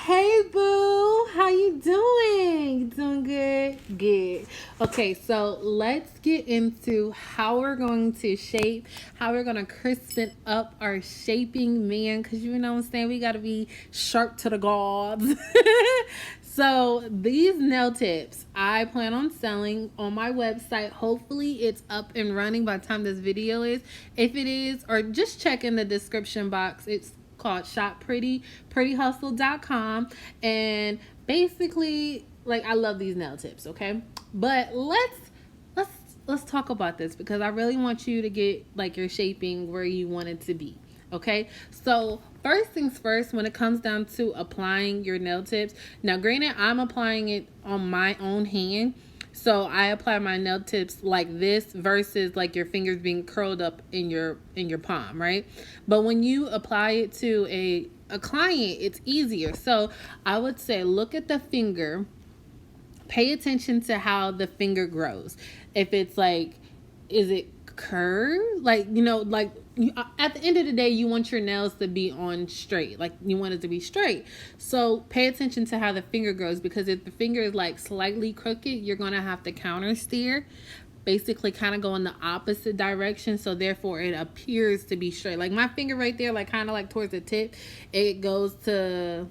Hey boo, how you doing? You doing good? Good. Okay, so let's get into how we're going to shape, how we're going to crispen up our shaping, man, because you know what I'm saying? We got to be sharp to the gods. So these nail tips I plan on selling on my website. Hopefully it's up and running by the time this video is. If it is, or just check in the description box. It's called Shop Pretty, prettyhustle.com. And basically, like, I love these nail tips, okay? But let's talk about this because I really want you to get like your shaping where you want it to be. Okay, so first things first, when it comes down to applying your nail tips, now granted, I'm applying it on my own hand. So I apply my nail tips like this versus like your fingers being curled up in your palm, right? But when you apply it to a client, it's easier. So I would say look at the finger, pay attention to how the finger grows. If it's like, is it curved? Like, like at the end of the day, you want your nails to be on straight. Like, you want it to be straight. So pay attention to how the finger grows, because if the finger is like slightly crooked, you're going to have to counter steer. Basically kind of go in the opposite direction, so therefore it appears to be straight. Like my finger right there, like kind of like towards the tip, it goes to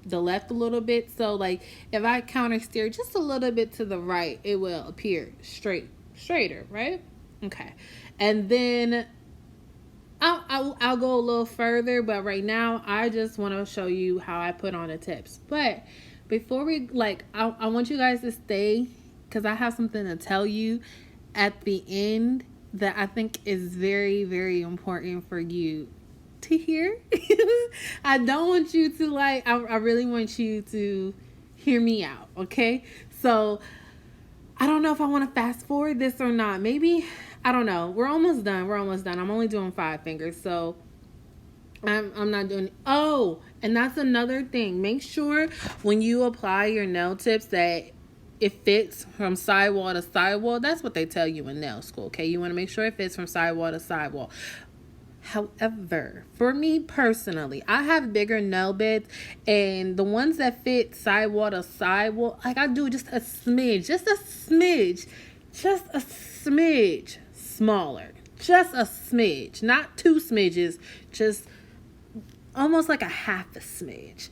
the left a little bit. So like if I counter steer just a little bit to the right, it will appear straighter, right? Okay. And then I'll go a little further, but right now I just want to show you how I put on the tips. But before we, like, I want you guys to stay, because I have something to tell you at the end that I think is very, very important for you to hear. I don't want you to, like, I really want you to hear me out, okay? So I don't know if I want to fast forward this or not. Maybe, I don't know. We're almost done. I'm only doing 5 fingers, so I'm not doing. Oh, and that's another thing. Make sure when you apply your nail tips that it fits from sidewall to sidewall. That's what they tell you in nail school, okay? You want to make sure it fits from sidewall to sidewall. However, for me personally, I have bigger nail beds, and the ones that fit sidewall to sidewall, like I do just a smidge smaller, just a smidge, not 2 smidges, just almost like a half a smidge.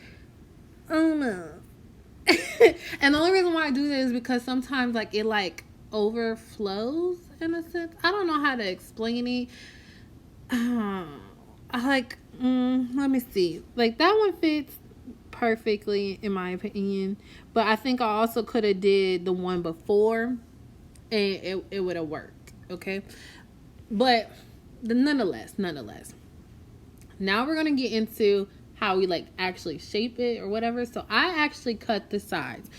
I don't know. And the only reason why I do this is because sometimes like it like overflows in a sense. I don't know how to explain it. I like, let me see. Like that one fits perfectly in my opinion, but I think I also could have did the one before and it would have worked, okay? But nonetheless, now we're going to get into how we like actually shape it or whatever. So I actually cut the sides,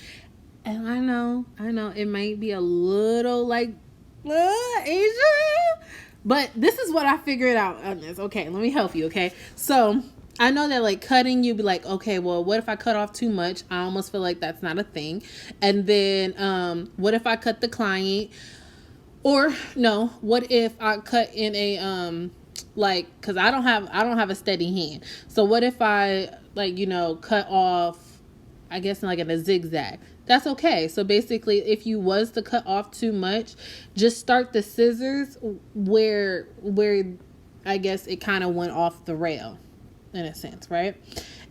and I know it might be a little like Asia, but this is what I figured out on this. Okay, let me help you. Okay, so I know that like cutting, you'd be like, okay, well, what if I cut off too much? I almost feel like that's not a thing. And then what if I cut the client? Or no, what if I cut in a like, because I don't have a steady hand. So what if I like, cut off, I guess like in a zigzag? That's okay. So basically, if you was to cut off too much, just start the scissors where I guess it kind of went off the rail in a sense, right?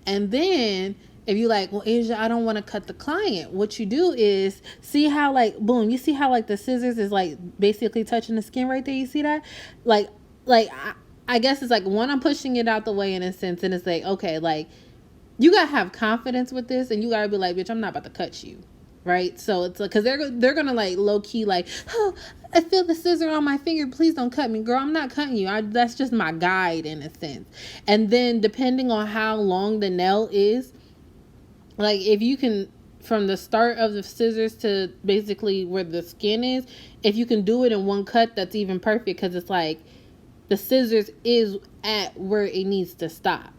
And then if you like, well, Asia, I don't want to cut the client, what you do is see how like, boom, you see how like the scissors is like basically touching the skin right there. You see that? Like I guess it's like one, I'm pushing it out the way in a sense, and it's like, okay, like you gotta have confidence with this, and you gotta be like, bitch, I'm not about to cut you, right? So it's like, because they're gonna like low key like, oh, I feel the scissor on my finger, please don't cut me, girl. I'm not cutting you. That's just my guide in a sense. And then depending on how long the nail is, like if you can, from the start of the scissors to basically where the skin is, if you can do it in one cut, that's even perfect, because it's like the scissors is at where it needs to stop,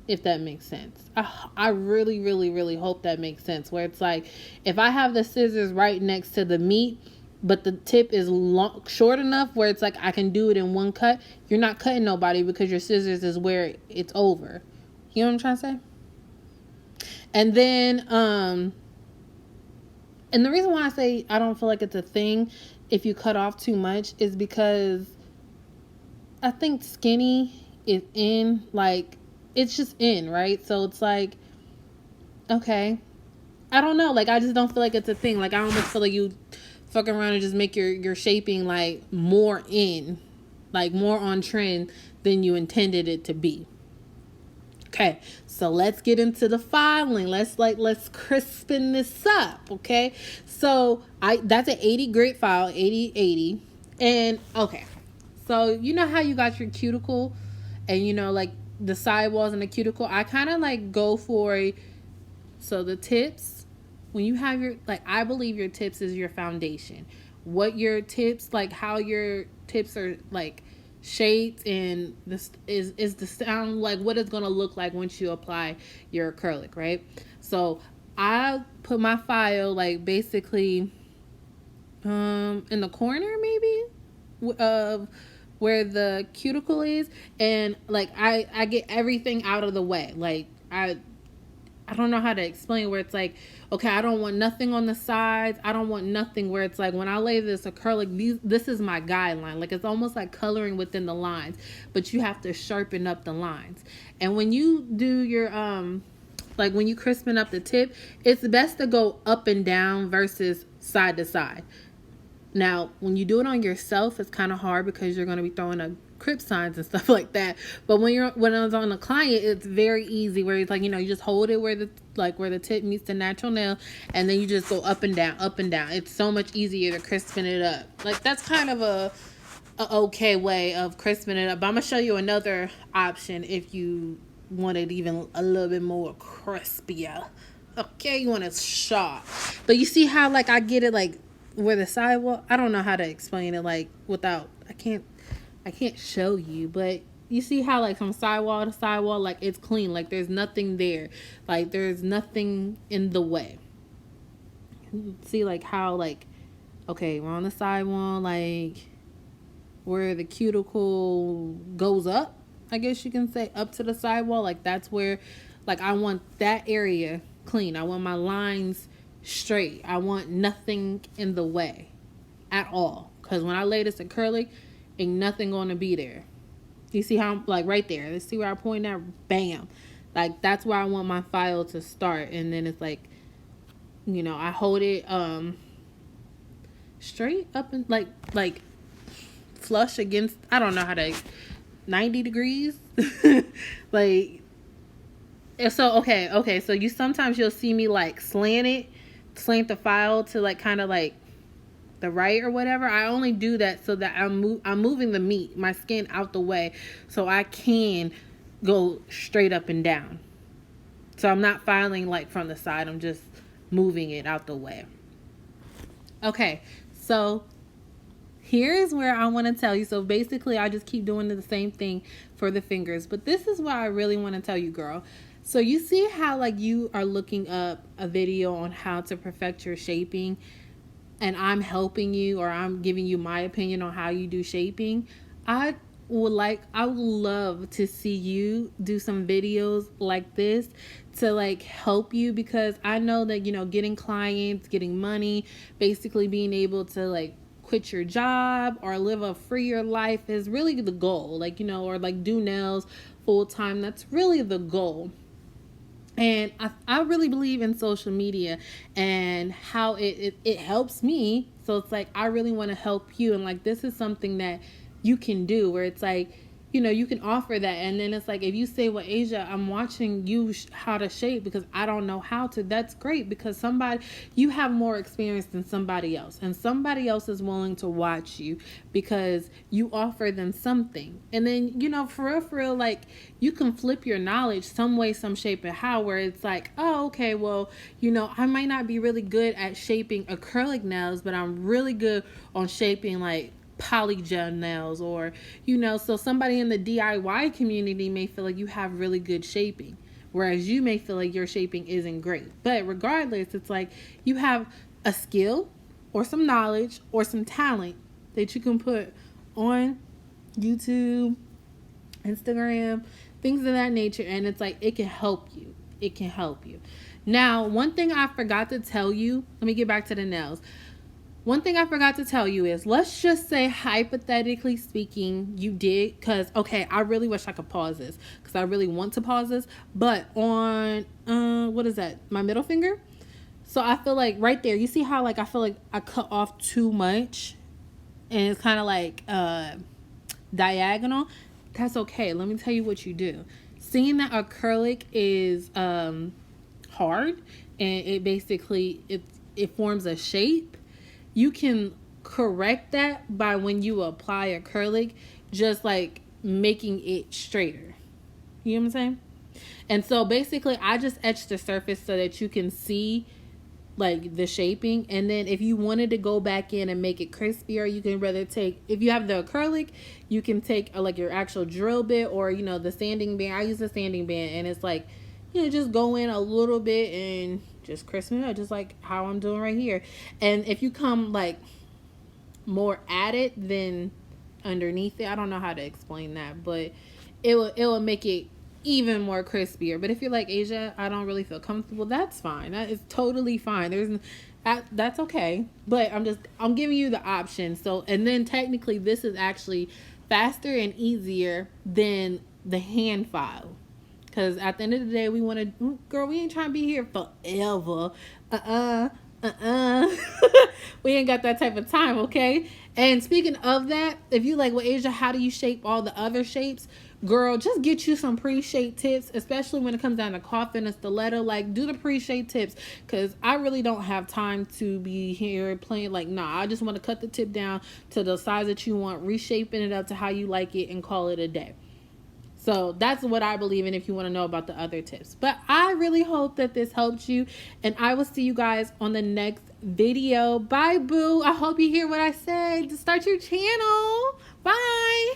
if that makes sense. I really, really, really hope that makes sense, where it's like if I have the scissors right next to the meat, but the tip is short enough where it's like I can do it in one cut, you're not cutting nobody because your scissors is where it's over. You know what I'm trying to say? And then, and the reason why I say I don't feel like it's a thing if you cut off too much is because I think skinny is in, like, it's just in, right? So it's like, okay, I don't know. Like, I just don't feel like it's a thing. Like, I almost feel like you fuck around and just make your shaping, like, more in, like, more on trend than you intended it to be. Okay, so let's get into the filing. Let's crispen this up, okay? So that's an 80 grit file, 80. And okay. So you know how you got your cuticle and you know like the sidewalls and the cuticle? I kind of like go for so the tips, when you have your, like, I believe your tips is your foundation. What your tips, like how your tips are like shaped, and this is the sound, like what it's gonna look like once you apply your acrylic, right? So I put my file like basically in the corner maybe of where the cuticle is, and like I get everything out of the way. Like I don't know how to explain, where it's like, okay, I don't want nothing on the sides. I don't want nothing where it's like, when I lay this acrylic, this is my guideline. Like, it's almost like coloring within the lines, but you have to sharpen up the lines. And when you do your, like when you crispen up the tip, it's best to go up and down versus side to side. Now, when you do it on yourself, it's kind of hard because you're going to be throwing up crib signs and stuff like that. But when it's on a client, it's very easy, where it's like, you know, you just hold it where the tip meets the natural nail, and then you just go up and down, up and down. It's so much easier to crispen it up. Like, that's kind of a okay way of crisping it up. But I'm gonna show you another option if you want it even a little bit more crispier. Okay, you want it sharp. But you see how like I get it like where the sidewall, I don't know how to explain it like without, I can't show you, but you see how like from sidewall to sidewall, like it's clean, like there's nothing there, like there's nothing in the way. See like how like, okay, we're on the sidewall, like where the cuticle goes up, I guess you can say, up to the sidewall, like that's where, like I want that area clean. I want my lines straight. I want nothing in the way at all, because when I lay this acrylic, ain't nothing going to be there. You see how I'm like right there, let's see where I point at, bam, like that's where I want my file to start. And then it's like, you know, I hold it straight up and like flush against, I don't know how to, 90 degrees like. So okay, so you sometimes you'll see me like slant the file to like kind of like the right or whatever. I only do that so that I'm moving the meat, my skin, out the way, so I can go straight up and down. So I'm not filing like from the side, I'm just moving it out the way. Okay, so here's where I want to tell you. So basically I just keep doing the same thing for the fingers, but this is what I really want to tell you, girl. So you see how like you are looking up a video on how to perfect your shaping, and I'm helping you, or I'm giving you my opinion on how you do shaping. I would love to see you do some videos like this to like help you, because I know that, you know, getting clients, getting money, basically being able to like quit your job or live a freer life is really the goal. Like, you know, or like do nails full time, that's really the goal. And I really believe in social media and how it helps me. So it's like, I really want to help you. And like, this is something that you can do, where it's like, you know, you can offer that. And then it's like, if you say, well, Asia, I'm watching you how to shape because I don't know how to, that's great, because you have more experience than somebody else, and somebody else is willing to watch you because you offer them something. And then, you know, for real, like you can flip your knowledge some way, some shape, and how, where it's like, oh, okay, well, you know, I might not be really good at shaping acrylic nails, but I'm really good on shaping like polygel nails, or, you know, so somebody in the DIY community may feel like you have really good shaping, whereas you may feel like your shaping isn't great. But regardless, it's like you have a skill or some knowledge or some talent that you can put on YouTube, Instagram, things of that nature, and it's like it can help you. Now, one thing I forgot to tell you, let me get back to the nails. One thing I forgot to tell you is, let's just say, hypothetically speaking, you did, because, okay, I really wish I could pause this, because I really want to pause this, but on, what is that, my middle finger? So I feel like right there, you see how, like, I feel like I cut off too much, and it's kind of like, diagonal. That's okay. Let me tell you what you do. Seeing that acrylic is, hard, and it basically, it forms a shape, you can correct that by, when you apply acrylic, just like making it straighter. You know what I'm saying? And so basically I just etched the surface so that you can see like the shaping. And then if you wanted to go back in and make it crispier, you can rather take, if you have the acrylic, you can take like your actual drill bit, or you know, the sanding band. I use the sanding band, and it's like, you know, just go in a little bit and just crispen it up, just like how I'm doing right here. And if you come like more at it than underneath it, I don't know how to explain that, but it will make it even more crispier. But if you're like, Asia, I don't really feel comfortable, that's fine. That is totally fine. That's okay. But I'm giving you the option. So, and then technically this is actually faster and easier than the hand file. Because at the end of the day, we want to, girl, we ain't trying to be here forever. We ain't got that type of time, okay? And speaking of that, if you like, well, Asia, how do you shape all the other shapes? Girl, just get you some pre-shaped tips, especially when it comes down to coffin and stiletto. Like, do the pre-shaped tips, because I really don't have time to be here playing. Like, nah, I just want to cut the tip down to the size that you want, reshaping it up to how you like it, and call it a day. So that's what I believe in if you want to know about the other tips. But I really hope that this helped you, and I will see you guys on the next video. Bye, boo. I hope you hear what I said. Start your channel. Bye.